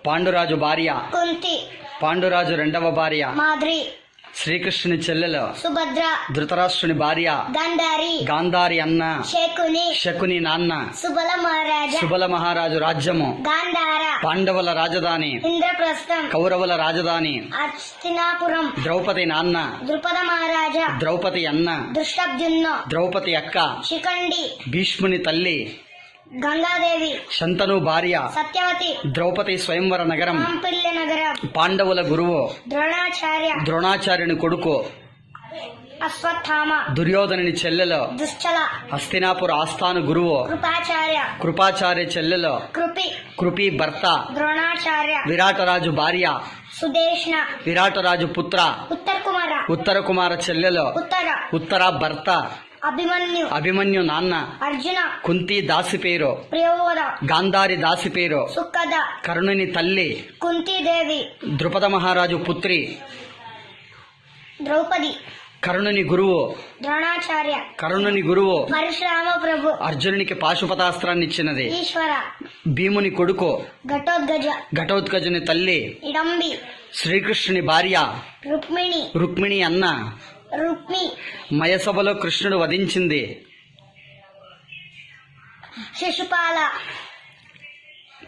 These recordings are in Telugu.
పాండురాజు భార్య కుంతి, పాండురాజు రెండవ భార్య మాద్రి, శ్రీకృష్ణుని చెల్లెలు సుభద్ర, ధృతరాష్ట్రుని భార్య గంధారి, గాంధారి అన్న శకుని, శకుని నాన్న సుబల మహారాజా, సుబల మహారాజు రాజ్యము గాంధార, పాండవుల రాజధాని ఇంద్రప్రస్థం, కౌరవుల రాజధాని హస్తినాపురం, ద్రౌపది నాన్న ద్రుపద మహారాజా, ద్రౌపది అన్న దృష్టద్యుమ్న, ద్రౌపది అక్క శిఖండి, భీష్ముని తల్లి గంగాదేవి, శంతను భార్య సత్యవతి, ద్రౌపది స్వయంవర నగరం రాంపల్లి నగరం, పాండవుల గురువు ద్రోణాచార్య, ద్రోణాచార్యుని కొడుకు అశ్వత్థామ, దుర్యోధనుని చెల్లెలు దుశ్చల, హస్తినాపుర ఆస్థాను గురువు కృపాచార్య, కృపాచార్య చెల్లెలు కృపి, కృపి భర్త ద్రోణాచార్య, విరాటరాజు భార్య సుదేష్ణ, విరాటరాజు పుత్ర ఉత్తర కుమార, ఉత్తర కుమార చెల్లెలు ఉత్తర, ఉత్తర భర్త అభిమన్యు, అభిమన్యు నాన్న అర్జున, కుంతి దాసి పేరు ప్రియోవర, గాంధారి దాసి పేరు సుక్కద, కర్ణుని తల్లి కుంతీదేవి, ద్రుపద మహారాజు పుత్రి ద్రౌపది, కర్ణుని గురువు ద్రోణాచార్య, కర్ణుని గురువు పరశురామ ప్రభు, అర్జునునికి పాశుపతాస్త్రాన్ని ఇచ్చినది ఈశ్వర, భీముని కొడుకు ఘటోద్గజ, ఘటోత్కజుని తల్లి ఇడంబి, శ్రీకృష్ణుని భార్య రుక్మిణి, రుక్మిణి అన్న రుక్మి, మయసభలో కృష్ణుడు వధించింది శిశుపాల,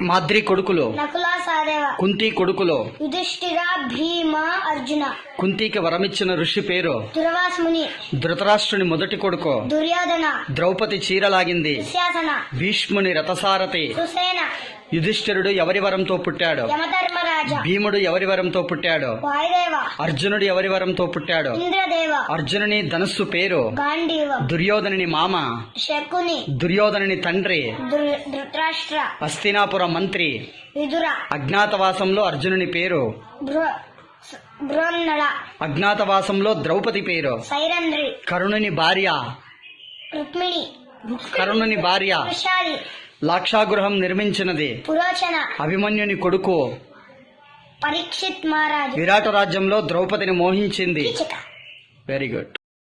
మాద్రి కొడుకులు నకుల సహదేవ, కుంతి కొడుకులు యుధిష్ఠిర, భీమ, అర్జున, కుంతికి వరమిచ్చిన ఋషి పేరు దుర్వాసుముని, ధృతరాష్ట్రుని మొదటి కొడుకు దుర్యోధన, ద్రౌపది చీరలాగింది దుశ్శాసన, భీష్ముని రథసారథి సుసేన, యుధిష్ఠిరుడు ఎవరి వరంతో పుట్టాడు యమధర్మరాజ, భీముడు ఎవరి వరంతో పుట్టాడు వాయుదేవ, అర్జునుడు ఎవరి వరంతో పుట్టాడు ఇంద్రదేవ, అర్జునుని ధనుస్సు పేరు గాంధీవ, దుర్యోధనుని మామ శకుని, దుర్యోధనుని తండ్రి ధృతరాష్ట్ర, హస్తినాపుర మంత్రి విదుర, అజ్ఞాతవాసంలో అర్జునుని పేరు బృహన్నళ, అజ్ఞాతవాసంలో ద్రౌపది పేరు సైరంధ్రి, కరుణుని భార్య రుక్మిణి, కరుణుని భార్య వృషాలి, లాక్షాగృహం నిర్మించినది పురోచన, అభిమన్యుని కొడుకు పరీక్షిత్ మహారాజు, విరాట రాజ్యంలో ద్రౌపదిని మోహించింది. కీచక. Very good.